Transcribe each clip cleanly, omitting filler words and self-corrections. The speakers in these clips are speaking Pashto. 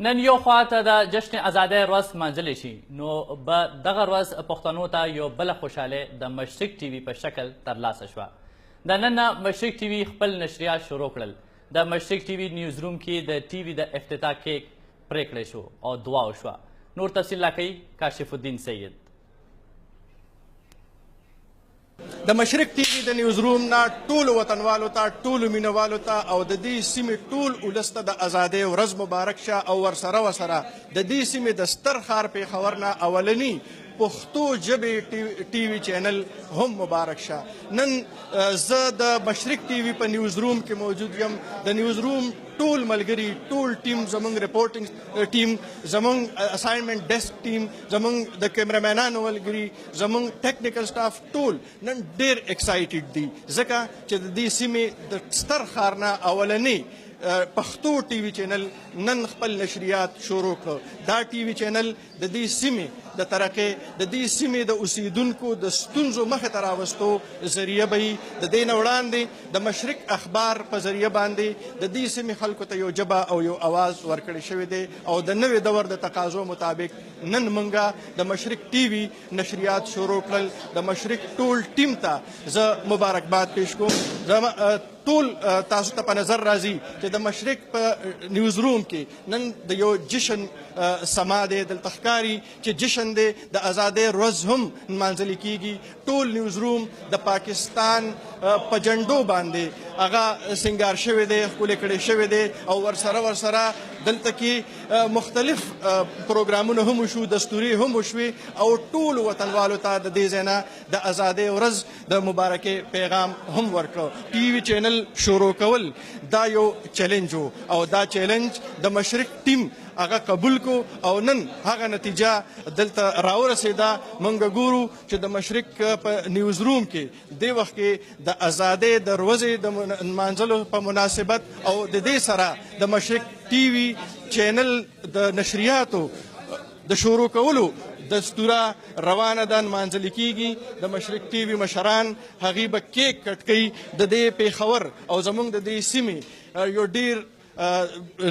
نن یو خواته د جشن ازادۍ ورځ منځلی شي نو به دغه ورځ پښتنو ته یو بله خوشحالۍ د مشرق ټي وي په شکل ترلاسه شوه. د نن نه مشرق ټي وي خپل نشریات شروع کړل. د مشرق ټي وي نیوز روم کې د ټي وي د افتتاح کیک پرې کړی شو او دعا وشوه. نور تفصیل راکوي کاشف الدین سید. د مشرق ټي وي د نیوز روم نه ټولو وطنوالو ته ټولو مینوالو ته او د دې سیمې ټول ولس ته د ازادۍ ورځ مبارک شه او ورسره د دې سیمې د ستر ښار پېښور نه اولني پښتو ژبې ټي وي چینل هم مبارک شه. نن زه د مشرق ټي وي په نیوز روم کې موجود یم. د نیوز روم ټول ملګري ټول ټیم زموږ رپورټینګ ټیم زموږ اساینمنټ ډیسک ټیم زموږ د کیمرامینانو ملګري زموږ ټیکنیکل سټاف ټول نن ډېر ایکسایټډ دي ځکه چې د دې سیمې د ستر ښار نه اولنی پښتو ټي وي چینل نن خپل نشریات شروع کړ. دا ټي وي چینل د دې سیمې د ترقۍ د دې سیمې د اوسیدونکو د ستونزو مخې ته راوستو ذریعه به وي. د دې نه وړاندې د مشرق اخبار په ذریعه باندې د دې سیمې خلکو ته یو ژبه او یو اواز ورکړی شوی دی او د نوي دور د تقاضو مطابق نن موږ د مشرق ټي وي نشریات شروع کړل. د مشرق ټول ټیم ته زه مبارکباد پیش کوم. ټول تاسو ته په نظر راځي چې د مشرق په نیوز روم کې نن د یو جشن سما دی. دلته ښکاري چې جشن دی د ازادۍ ورځ هم نمانځلې کیږي. ټول نیوز روم د پاکستان په جنډو باندې هغه سنګار شوی دی ښکلی کړی شوی دی او ورسره دلته کې مختلف پروګرامونه هم وشو دستوري هم وشوې او ټولو وطنوالو ته د دې ځای نه د ازادۍ ورځ د مبارکۍ پیغام هم ورکړ. ټي وي چینل شروع کول دا یو چیلنج و او دا چیلنج د مشرق ټیم هغه قبول کو او نن هغه نتیجه دلته راورسېده. موږ ګورو چې د مشرق په نیوز روم کې دې وخت کې د ازادۍ د ورځې د نمانځلو په مناسبت او د دې سره د مشرق ټي وي چینل د نشریاتو د شروع کولو دستوره روانه ده نمانځلې کیږي. د مشرق ټي وي مشران هغې به کیک کټ کوي. د دې پېښور او زموږ د دې سیمې یو ډېر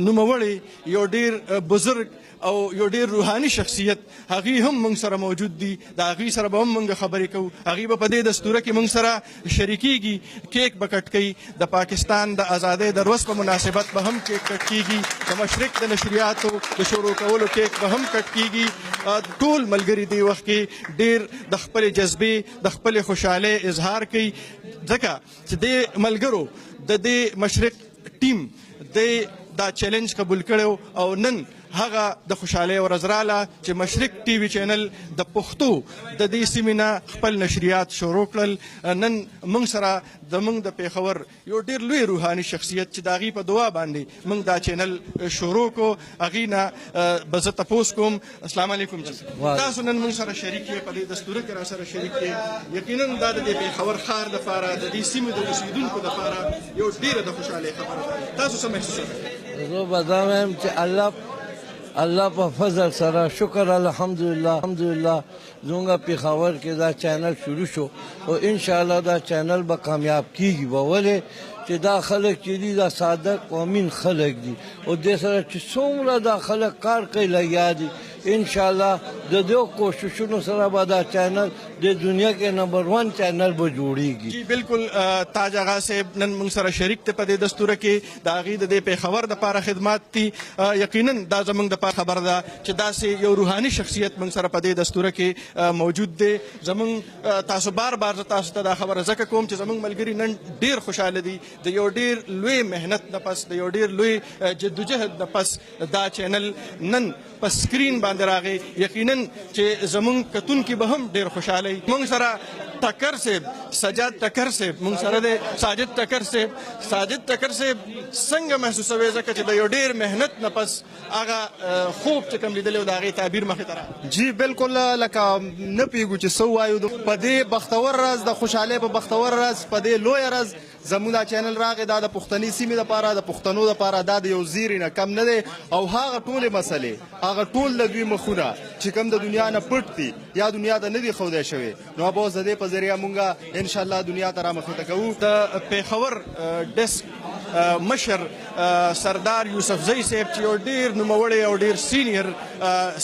نوموړی یو ډېر بزرګ او یو ډېر روحاني شخصیت هغې هم موږ سره موجود دي. د هغې سره به هم موږ خبرې کوو. هغې به په دې دستوره کې موږ سره شریکېږي. کیک به کټ کوي. د پاکستان د ازادۍ د ورځ په مناسبت به هم کیک کټ کیږي. د مشرق د نشریاتو د شروع کولو کیک به هم کټ کیږي. ټول ملګري دې وخت کې ډېر د خپلې جذبې د خپلې خوشحالۍ اظهار کوي ځکه چې دې ملګرو د دې مشرق ټیم دا چیلنج قبول کړو او نن هغه د خوشحالۍ ورځ راله چې مشرق ټي وي چینل د پښتو د دې سیمې نه خپل نشریات شروع کړل. نن موږ سره زموږ د پېښور یو ډېر لوی روحاني شخصیت چې د هغې په دعا باندې موږ دا چینل شروع کړو. هغې نه به زه تپوس کوم السلام علیکم تاسو نن موږ سره شریک یې په دې دستوره کې را سره شریک یې. یقینا دا د دې پېښور ښار دپاره د دې سیمې د اوسېدونکو دپاره یو ډېره د خوشحالۍ خبره ده. تاسو څه محسوسوئ؟ زه به دا وایم چې الله په فضل سره شکر الحمدلله زموږ پېښور کې دا چینل شروع شو او انشاءالله دا چینل به کامیاب کیږي. به ولې چې دا خلک چې دي دا ساده قومین خلک دي او دې سره چې څومره دا خلک کار کوي لګیا دي انشاءالله د دې کوششونو سره به دا چینل د دنیا کې نمبر 1 چینل به جوړیږي. جی بالکل تاج آغا صاحب نن موږ سره شریک دی په دې دستوره کې. د هغې د دې پېښور دپاره خدمات دي. یقینا دا زموږ دپاره خبر ده چې داسې یو روحاني شخصیت موږ سره په دې دستوره کې موجود دی. زموږ تاسو بار زه تاسو ته دا خبره ځکه کوم چې زموږ ملګري نن ډېر خوشحاله دي. د یو ډېر لوی محنت نه پس د یو ډېر لوی جدوجهد نه پس دا چینل نن په سکرین باندې راغی. یقینا چې زموږ کتونکي به هم ډېر خوشحاله وي. موږ سره ټکر صاحب سجاد ټکر صاحب موږ سره دی. ساجد ټکر صاحب څنګه محسوسوي ځکه چې د یو ډېر محنت نه پس هغه خوب چې کوم لیدلی و د هغې تعبیر مخې ته راغی؟ جی بالکل لکه نه پوهېږو چې څه ووایو. په دې بختور ورځ د خوشحالۍ په بختور ورځ په دې لویه ورځ زموږ دا چینل راغی. دا د پښتني سیمې دپاره د پښتنو دپاره دا د یو زیري نه کم نه دی او هغه ټولې مسلې هغه ټول د دوی مخونه چې کوم د دنیا نه پټ دي یا دنیا ته نه دي ښودی شوي نو به اوس د دې په په ذریعه مونږ ان شاء الله دنیا ته رامخته کوو. د پیښور ډیسک مشر سردار یوسفزی صاحب چې یو ډیر نوموړی او ډیر سینیر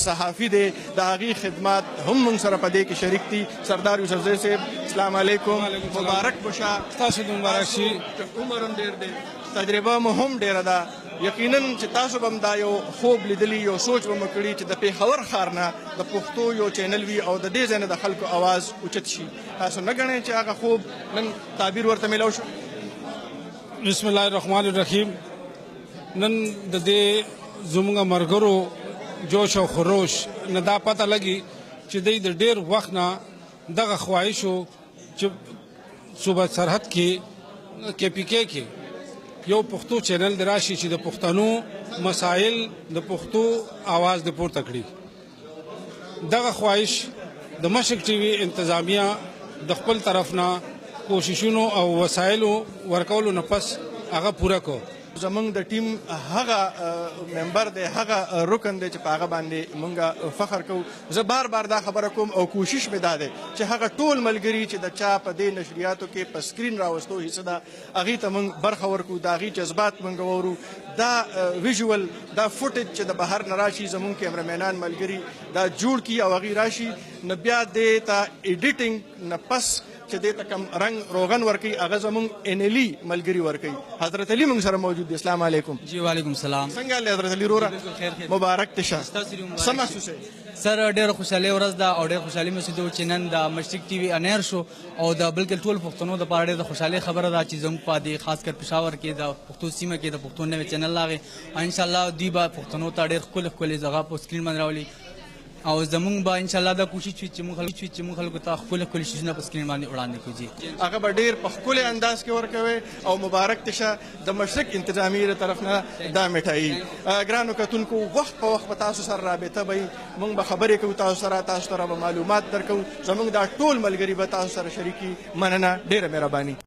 صحافي دی د هغې خدمات هم موږ سره په دې کې شریک دي. سردار یوسفزی صاحب السلام علیکم، مبارک بشه. تاسو ته مبارک شي. عمر هم ډیر دی، تجربه مو هم ډیره ده. یقینا چې تاسو به هم دا یو خوب لیدلی، یو سوچ به مو کړي چې د پیښور ښار نه د پښتو یو چینل وي او د دې ځای نه د خلکو اواز اوچت شي. تاسو نه ګڼئ چې هغه خوب نن تعبیر ورته میلاو شو؟ بسم الله الرحمن الرحیم. نن د دې زموږ ملګرو جوش او خروش نه دا پته لګي چې دوی د ډېر وخت نه دغه خواهش و چې صوبه سرحد کې KPK کې یو پښتو چینل د راشي چې د پښتنو مسایل د پښتو آواز د پورته کړي. دغه خواهش د مشرق ټي وي انتظامیه د خپل طرف نه کوششونو او وسایلو ورکولو نه پس هغه پوره کو. زمونږ د ټیم هغه ممبر دی، هغه رکن دی چې په هغه باندې مونږ فخر کوو. زه بار بار دا خبره کوم او کوشش مې دا دی چې هغه ټول ملګري چې د چا په دې نشریاتو کې په سکرین راوستو حصه ده هغې ته مونږ برخه ورکړو، د هغې جذبات مونږ واورو. دا ویژول، دا فوټیج چې د بهر نه راشي زمونږ کیمرمینان ملګري دا جوړ کړي او هغې راشي نه بیا دې ته ایډیټینګ نه پس چې دې ته کم رنګ روغن ورکوي هغه زمونږ NLE ملګري ورکوي. حضرت علي موږ سره موجود دی. السلام علیکم. جی وعلیکم السلام. څنګه حال دی حضرت علي وروره؟ مبارک ته شه. څه محسوس یې؟ سر ډېره خوشحالي ورځ ده او ډېر خوشحالي محسوسوو چې نن د مشرق ټي وي انیر شو او د بلکې ټول پښتنو دپاره ډېره د خوشحالۍ خبره ده چې زموږ په دې خاص کر پېښور کې د پښتو سیمه کې د پښتو نوی چینل راغی. انشاءالله دوی به پښتنو ته ډېر ښکلي ښکلي ځایونه په سکرین باندې راولي او زمونږ به انشاءالله دا کوشش وي چې موږ خلکو ته ښکلي ښکلي شیزونه په سکرین باندې وړاندې کړو. هغه به ډېر په ښکلي انداز کې ورکوي او مبارک ته شه د مشرق انتظامیې له طرف نه دا مټایي. ګرانو کتونکو، وخت په وخت به تاسو سره رابطه به وي، موږ به خبرې کوو تاسو سره به معلومات درکوو. زموږ دا ټول ملګري به تاسو سره شریکي. مننه، ډېره مهرباني.